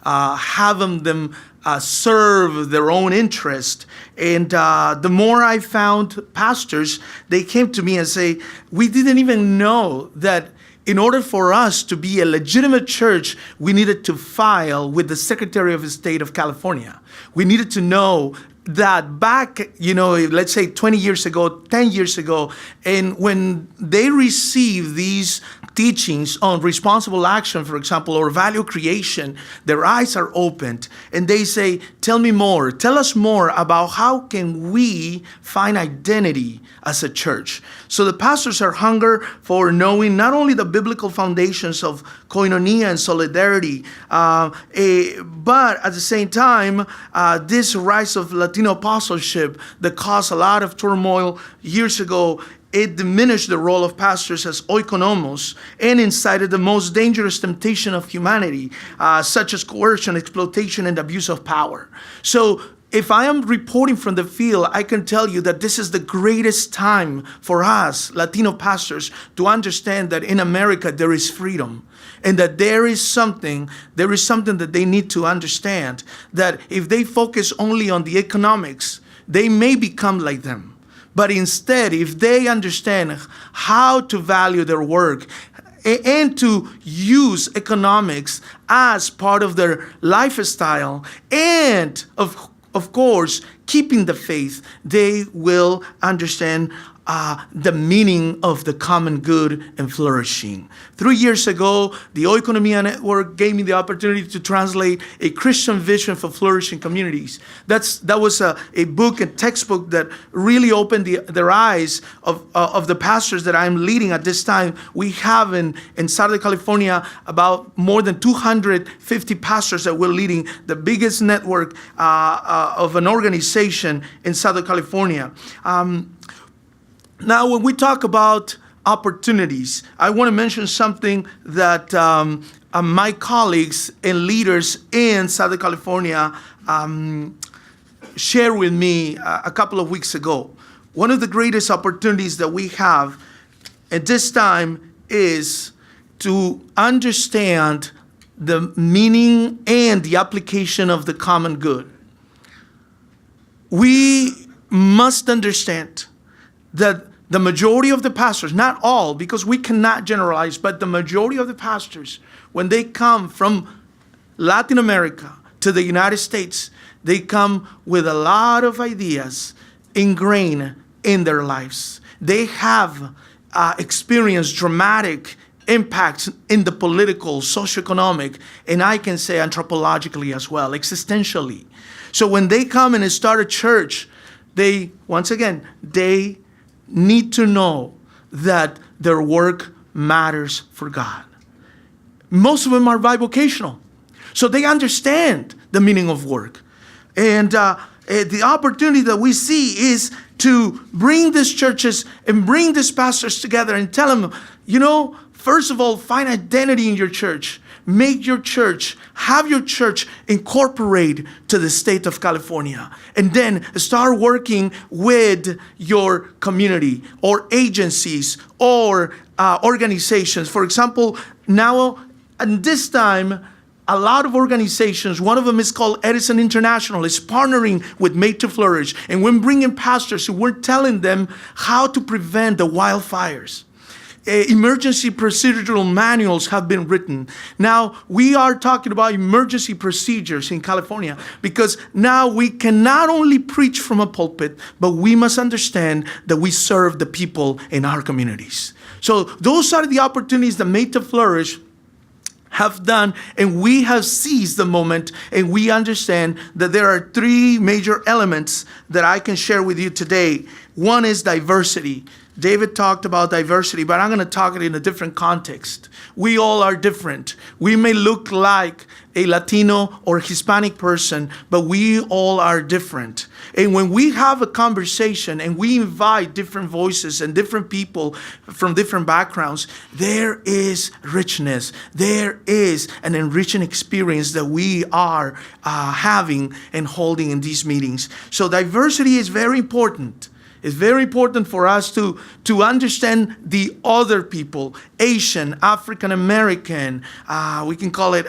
having them serve their own interest. And the more I found pastors, they came to me and say, we didn't even know that in order for us to be a legitimate church, we needed to file with the Secretary of State of California. We needed to know that back, let's say 20 years ago, 10 years ago, and when they receive these teachings on responsible action, for example, or value creation, their eyes are opened and they say, tell me more, tell us more about how can we find identity as a church. So the pastors are hunger for knowing not only the biblical foundations of koinonia and solidarity, but at the same time, this rise of Latino apostleship that caused a lot of turmoil years ago, it diminished the role of pastors as oikonomos and incited the most dangerous temptation of humanity, such as coercion, exploitation, and abuse of power. So if I am reporting from the field, I can tell you that this is the greatest time for us, Latino pastors, to understand that in America there is freedom. And that there is something that they need to understand, that if they focus only on the economics, they may become like them. But instead, if they understand how to value their work and to use economics as part of their lifestyle and of course, keeping the faith, they will understand the meaning of the common good and flourishing. 3 years ago, the Oikonomia Network gave me the opportunity to translate a Christian vision for flourishing communities. That was a book, a textbook that really opened their eyes of the pastors that I'm leading at this time. We have in Southern California about more than 250 pastors that we're leading, the biggest network of an organization in Southern California. Now, when we talk about opportunities, I want to mention something that my colleagues and leaders in Southern California shared with me a couple of weeks ago. One of the greatest opportunities that we have at this time is to understand the meaning and the application of the common good. We must understand that the majority of the pastors, not all, because we cannot generalize, but the majority of the pastors, when they come from Latin America to the United States, they come with a lot of ideas ingrained in their lives. They have experienced dramatic impacts in the political, socioeconomic, and I can say anthropologically as well, existentially. So when they come and start a church, they need to know that their work matters for God. Most of them are bivocational, so they understand the meaning of work. And the opportunity that we see is to bring these churches and bring these pastors together and tell them, first of all, find identity in your church. Make your church, have your church incorporate to the state of California. And then start working with your community or agencies or organizations. For example, now at this time, a lot of organizations, one of them is called Edison International, is partnering with Made to Flourish. And we're bringing pastors who we're telling them how to prevent the wildfires. Emergency procedural manuals have been written. Now, we are talking about emergency procedures in California because now we can not only preach from a pulpit, but we must understand that we serve the people in our communities. So those are the opportunities that Made to Flourish have done, and we have seized the moment, and we understand that there are three major elements that I can share with you today. One is diversity. David talked about diversity, but I'm going to talk it in a different context. We all are different. We may look like a Latino or Hispanic person, but we all are different. And when we have a conversation and we invite different voices and different people from different backgrounds, there is richness. There is an enriching experience that we are having and holding in these meetings. So diversity is very important. It's very important for us to understand the other people, Asian, African American, we can call it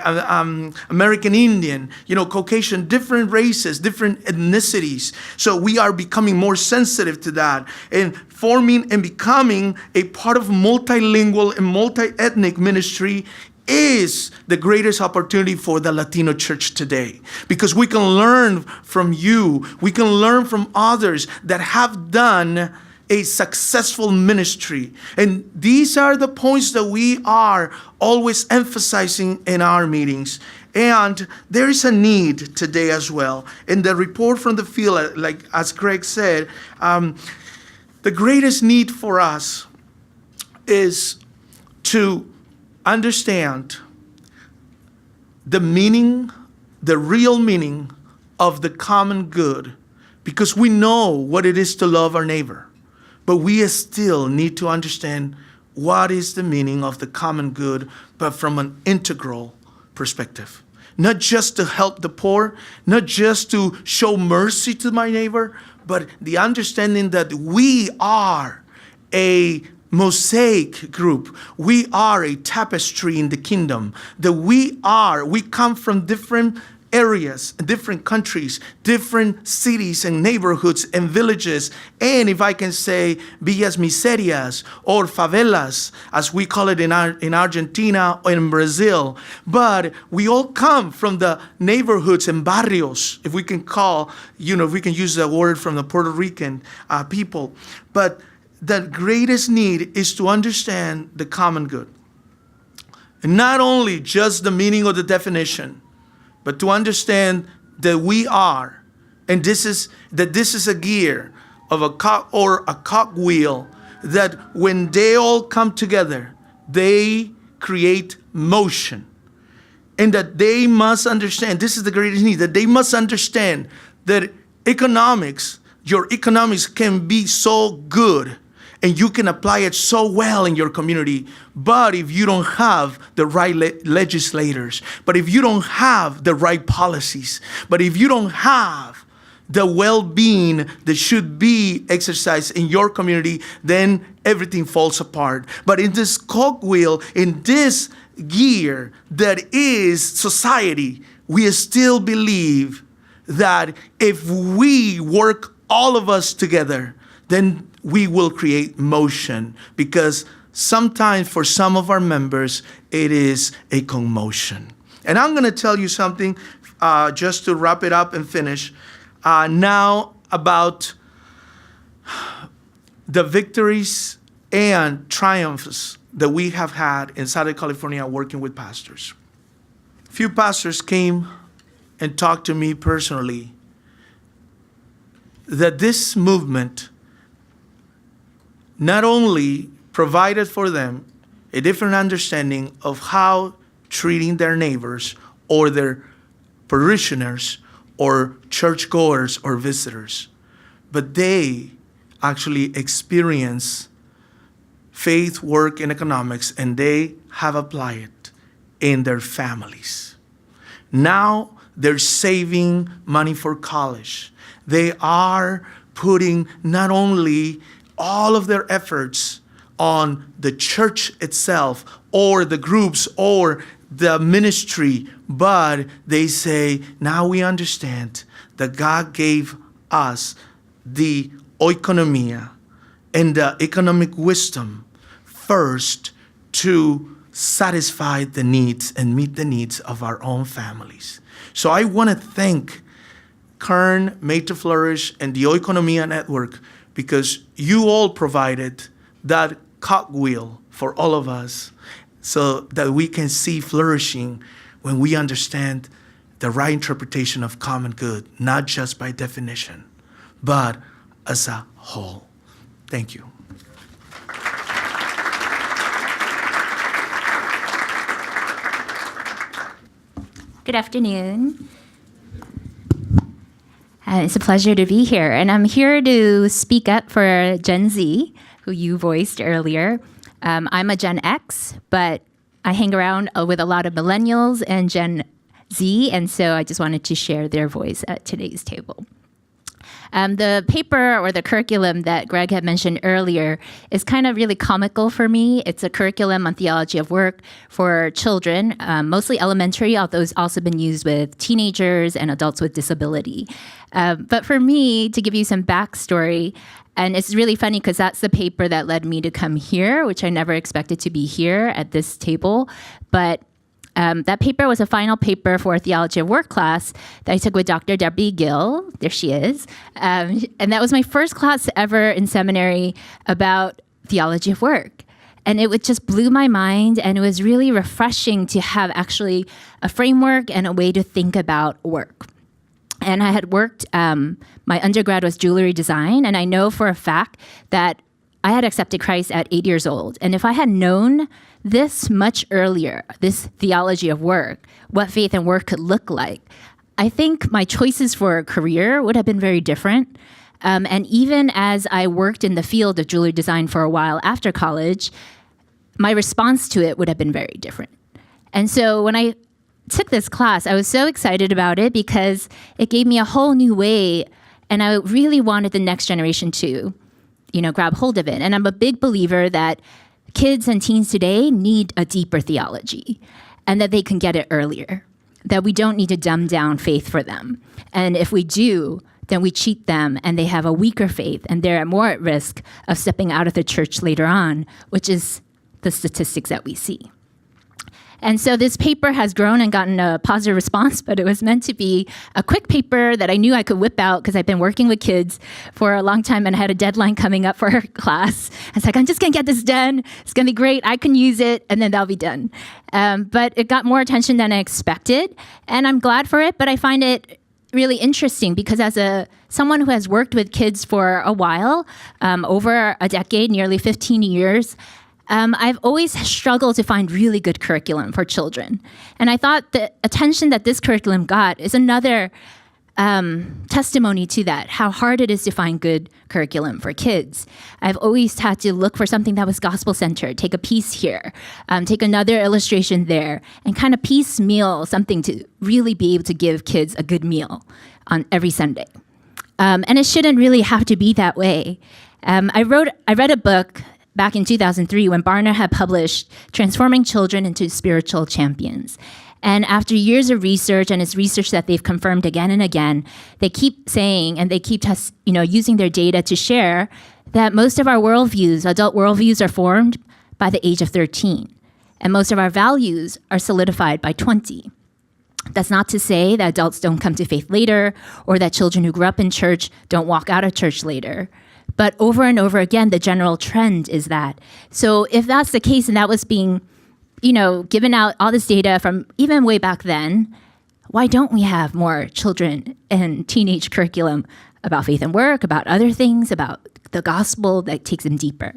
American Indian, Caucasian, different races, different ethnicities. So we are becoming more sensitive to that and forming and becoming a part of multilingual and multi-ethnic ministry is the greatest opportunity for the Latino church today, because we can learn from you. We can learn from others that have done a successful ministry. And these are the points that we are always emphasizing in our meetings. And there is a need today as well. In the report from the field, like as Greg said, the greatest need for us is to understand the meaning, the real meaning of the common good, because we know what it is to love our neighbor, but we still need to understand what is the meaning of the common good, but from an integral perspective. Not just to help the poor, not just to show mercy to my neighbor, but the understanding that we are a mosaic group. We are a tapestry in the kingdom. That we come from different areas, different countries, different cities and neighborhoods and villages, and if I can say, villas miserias or favelas, as we call it in Argentina or in Brazil. But we all come from the neighborhoods and barrios, if we can if we can use the word from the Puerto Rican people. But the greatest need is to understand the common good. And not only just the meaning of the definition, but to understand that we are, and this is a gear of a cogwheel, that when they all come together, they create motion. And that they must understand, this is the greatest need, that they must understand that your economics can be so good and you can apply it so well in your community, but if you don't have the right legislators, but if you don't have the right policies, but if you don't have the well-being that should be exercised in your community, then everything falls apart. But in this cogwheel, in this gear that is society, we still believe that if we work all of us together, then we will create motion, because sometimes for some of our members, it is a commotion. And I'm going to tell you something just to wrap it up and finish. Now about the victories and triumphs that we have had in Southern California working with pastors. A few pastors came and talked to me personally that this movement not only provided for them a different understanding of how treating their neighbors or their parishioners or churchgoers or visitors, but they actually experience faith, work, and economics, and they have applied it in their families. Now they're saving money for college. They are putting not only all of their efforts on the church itself or the groups or the ministry, but they say, now we understand that God gave us the oikonomia and the economic wisdom first to satisfy the needs and meet the needs of our own families. So I want to thank Kern, Made to Flourish, and the Oikonomia Network, because you all provided that cogwheel for all of us so that we can see flourishing when we understand the right interpretation of common good, not just by definition, but as a whole. Thank you. Good afternoon. It's a pleasure to be here. And I'm here to speak up for Gen Z, who you voiced earlier. I'm a Gen X, but I hang around with a lot of millennials and Gen Z, and so I just wanted to share their voice at today's table. The paper or the curriculum that Greg had mentioned earlier is kind of really comical for me. It's a curriculum on theology of work for children, mostly elementary, although it's also been used with teenagers and adults with disability. But for me, to give you some backstory, and it's really funny because that's the paper that led me to come here, which I never expected to be here at this table. But that paper was a final paper for a theology of work class that I took with Dr. Debbie Gill. There she is. And that was my first class ever in seminary about theology of work. And it just blew my mind, and it was really refreshing to have actually a framework and a way to think about work. And I had worked, my undergrad was jewelry design, and I know for a fact that I had accepted Christ at 8 years old. And if I had known this much earlier, this theology of work, what faith and work could look like, I think my choices for a career would have been very different. And even as I worked in the field of jewelry design for a while after college, my response to it would have been very different. And so when I took this class, I was so excited about it because it gave me a whole new way, and I really wanted the next generation to, grab hold of it. And I'm a big believer that kids and teens today need a deeper theology, and that they can get it earlier, that we don't need to dumb down faith for them. And if we do, then we cheat them and they have a weaker faith and they're more at risk of stepping out of the church later on, which is the statistics that we see. And so this paper has grown and gotten a positive response, but it was meant to be a quick paper that I knew I could whip out because I've been working with kids for a long time and I had a deadline coming up for her class. I was like, I'm just going to get this done. It's going to be great. I can use it, and then that'll be done. But it got more attention than I expected, and I'm glad for it, but I find it really interesting because as someone who has worked with kids for a while, over a decade, nearly 15 years, I've always struggled to find really good curriculum for children. And I thought the attention that this curriculum got is another testimony to that, how hard it is to find good curriculum for kids. I've always had to look for something that was gospel-centered, take a piece here, take another illustration there, and kind of piecemeal something to really be able to give kids a good meal on every Sunday. And it shouldn't really have to be that way. I read a book back in 2003 when Barna had published Transforming Children into Spiritual Champions. And after years of research, and it's research that they've confirmed again and again, they keep saying, and they keep using their data to share, that most of our worldviews, adult worldviews, are formed by the age of 13. And most of our values are solidified by 20. That's not to say that adults don't come to faith later, or that children who grew up in church don't walk out of church later. But over and over again, the general trend is that. So if that's the case, and that was being given out all this data from even way back then, why don't we have more children and teenage curriculum about faith and work, about other things, about the gospel that takes them deeper?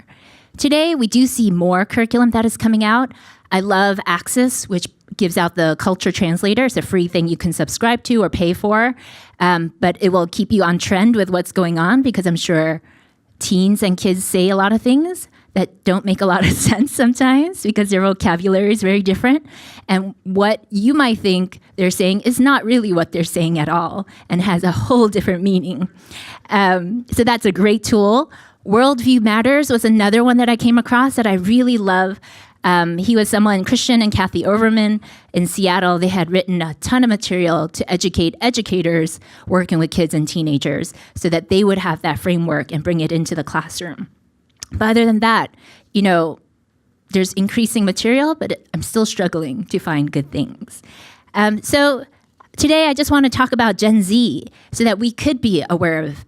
Today, we do see more curriculum that is coming out. I love Access, which gives out the Culture Translator. It's a free thing you can subscribe to or pay for, but it will keep you on trend with what's going on, because I'm sure teens and kids say a lot of things that don't make a lot of sense sometimes because their vocabulary is very different. And what you might think they're saying is not really what they're saying at all and has a whole different meaning. So that's a great tool. Worldview Matters was another one that I came across that I really love. He was someone, Christian and Kathy Overman in Seattle. They had written a ton of material to educate educators working with kids and teenagers so that they would have that framework and bring it into the classroom. But other than that, there's increasing material, but I'm still struggling to find good things. So today I just want to talk about Gen Z so that we could be aware of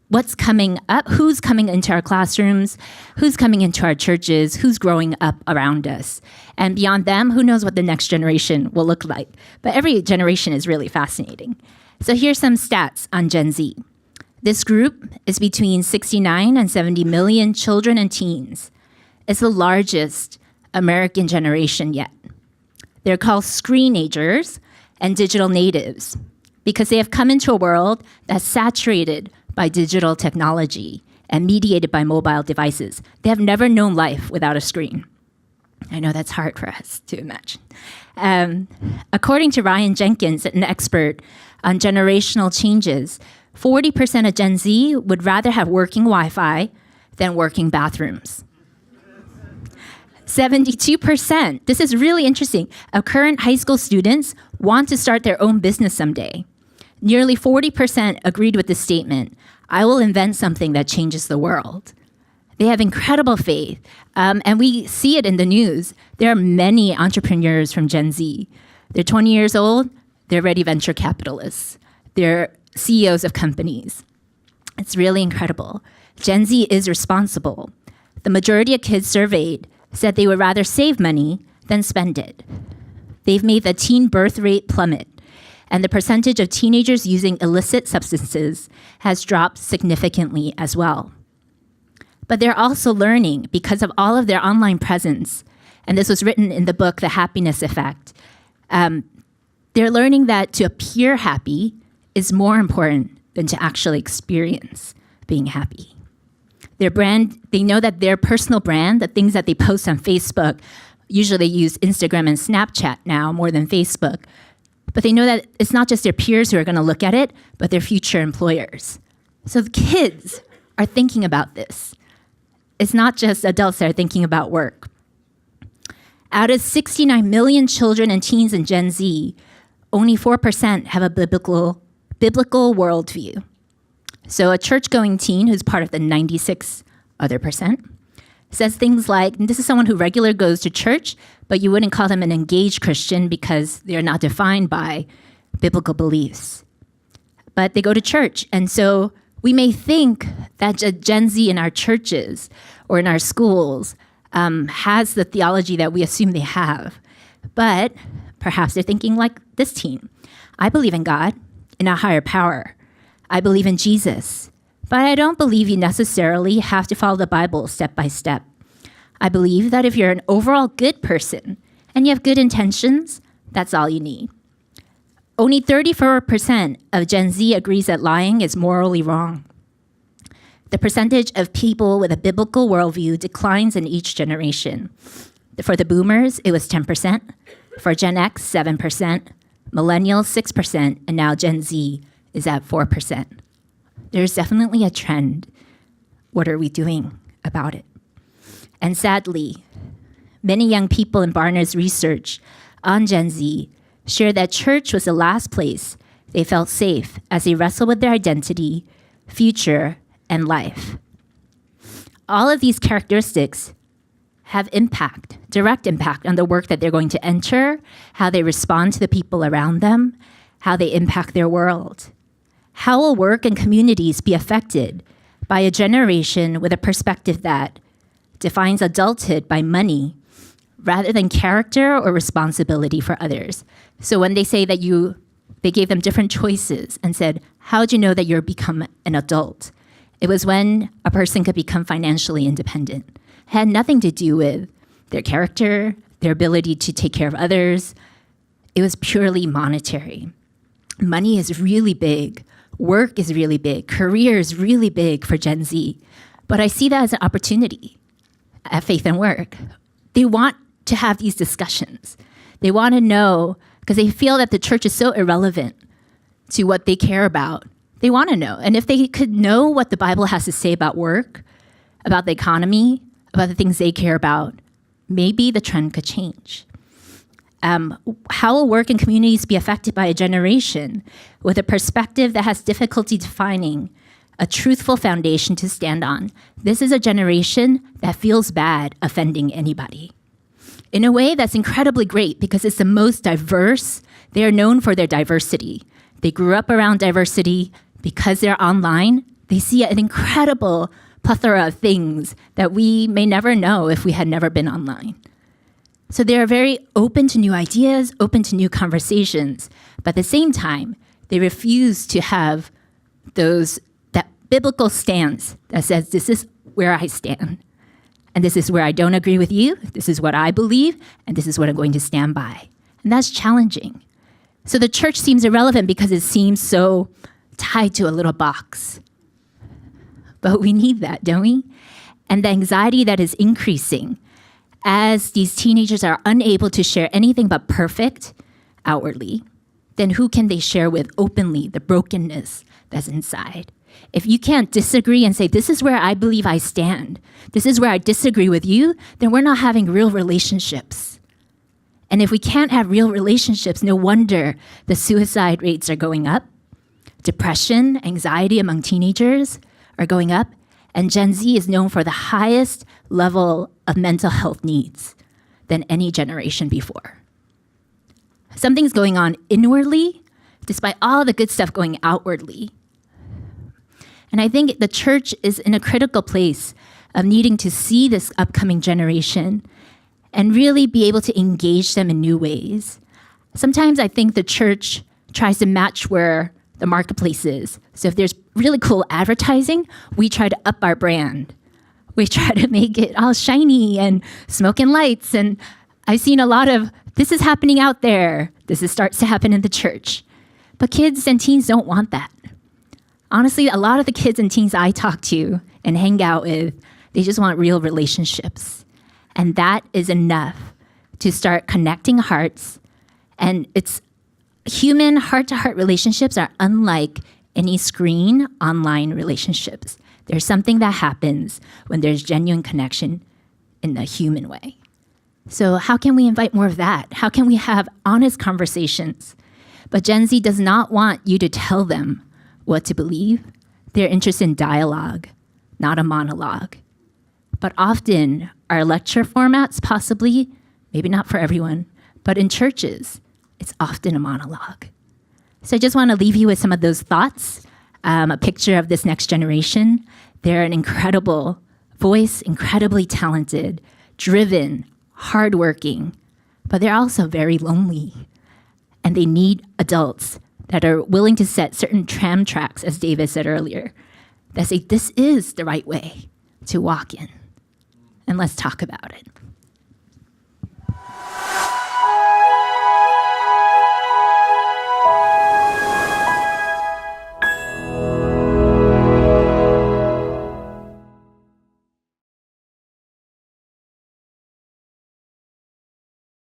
what's coming up, who's coming into our classrooms, who's coming into our churches, who's growing up around us. And beyond them, who knows what the next generation will look like. But every generation is really fascinating. So here's some stats on Gen Z. This group is between 69 and 70 million children and teens. It's the largest American generation yet. They're called screenagers and digital natives because they have come into a world that's saturated by digital technology and mediated by mobile devices. They have never known life without a screen. I know that's hard for us to imagine. According to Ryan Jenkins, an expert on generational changes, 40% of Gen Z would rather have working Wi-Fi than working bathrooms. 72%, this is really interesting, of current high school students want to start their own business someday. Nearly 40% agreed with this statement. I will invent something that changes the world. They have incredible faith, and we see it in the news. There are many entrepreneurs from Gen Z. They're 20 years old, they're already venture capitalists. They're CEOs of companies. It's really incredible. Gen Z is responsible. The majority of kids surveyed said they would rather save money than spend it. They've made the teen birth rate plummet, and the percentage of teenagers using illicit substances has dropped significantly as well. But they're also learning because of all of their online presence, and this was written in the book, The Happiness Effect. They're learning that to appear happy is more important than to actually experience being happy. Their brand, they know that their personal brand, the things that they post on Facebook, usually they use Instagram and Snapchat now more than Facebook, but they know that it's not just their peers who are going to look at it, but their future employers. So the kids are thinking about this. It's not just adults that are thinking about work. Out of 69 million children and teens in Gen Z, only 4% have a biblical worldview. So a church-going teen who's part of the 96 other percent says things like, and this is someone who regularly goes to church, but you wouldn't call them an engaged Christian because they're not defined by biblical beliefs. But they go to church. And so we may think that Gen Z in our churches or in our schools has the theology that we assume they have. But perhaps they're thinking like this teen. I believe in God, in a higher power. I believe in Jesus, but I don't believe you necessarily have to follow the Bible step by step. I believe that if you're an overall good person and you have good intentions, that's all you need. Only 34% of Gen Z agrees that lying is morally wrong. The percentage of people with a biblical worldview declines in each generation. For the boomers, it was 10%. For Gen X, 7%. Millennials, 6%. And now Gen Z is at 4%. There's definitely a trend. What are we doing about it? And sadly, many young people in Barna's research on Gen Z share that church was the last place they felt safe as they wrestle with their identity, future, and life. All of these characteristics have impact, direct impact on the work that they're going to enter, how they respond to the people around them, how they impact their world. How will work and communities be affected by a generation with a perspective that defines adulthood by money rather than character or responsibility for others? So when they say that they gave them different choices and said, how'd you know that you're become an adult? It was when a person could become financially independent. It had nothing to do with their character, their ability to take care of others. It was purely monetary. Money is really big. Work is really big. Career is really big for Gen Z. But I see that as an opportunity at Faith and Work. They want to have these discussions. They want to know, because they feel that the church is so irrelevant to what they care about. They want to know. And if they could know what the Bible has to say about work, about the economy, about the things they care about, maybe the trend could change. How will work and communities be affected by a generation with a perspective that has difficulty defining a truthful foundation to stand on? This is a generation that feels bad offending anybody. In a way that's incredibly great because it's the most diverse. They are known for their diversity. They grew up around diversity. Because they're online, they see an incredible plethora of things that we may never know if we had never been online. So they are very open to new ideas, open to new conversations, but at the same time, they refuse to have that biblical stance that says, this is where I stand, and this is where I don't agree with you, this is what I believe, and this is what I'm going to stand by. And that's challenging. So the church seems irrelevant because it seems so tied to a little box. But we need that, don't we? And the anxiety that is increasing as these teenagers are unable to share anything but perfect outwardly, then who can they share with openly the brokenness that's inside? If you can't disagree and say, this is where I believe I stand, this is where I disagree with you, then we're not having real relationships. And if we can't have real relationships, no wonder the suicide rates are going up. Depression, anxiety among teenagers are going up, and Gen Z is known for the highest level of mental health needs than any generation before. Something's going on inwardly, despite all the good stuff going outwardly. And I think the church is in a critical place of needing to see this upcoming generation and really be able to engage them in new ways. Sometimes I think the church tries to match where the marketplace is. So if there's really cool advertising, we try to up our brand. We try to make it all shiny and smoking lights. And I've seen a lot of, this is happening out there. Starts to happen in the church. But kids and teens don't want that. Honestly, a lot of the kids and teens I talk to and hang out with, they just want real relationships. And that is enough to start connecting hearts. And it's human heart-to-heart relationships are unlike any screen online relationships. There's something that happens when there's genuine connection in the human way. So how can we invite more of that? How can we have honest conversations? But Gen Z does not want you to tell them what to believe. They're interested in dialogue, not a monologue. But often our lecture formats, possibly, maybe not for everyone, but in churches, it's often a monologue. So I just want to leave you with some of those thoughts, a picture of this next generation. They're an incredible voice, incredibly talented, driven, hardworking, but they're also very lonely. And they need adults that are willing to set certain tram tracks, as David said earlier, that say, this is the right way to walk in. And let's talk about it.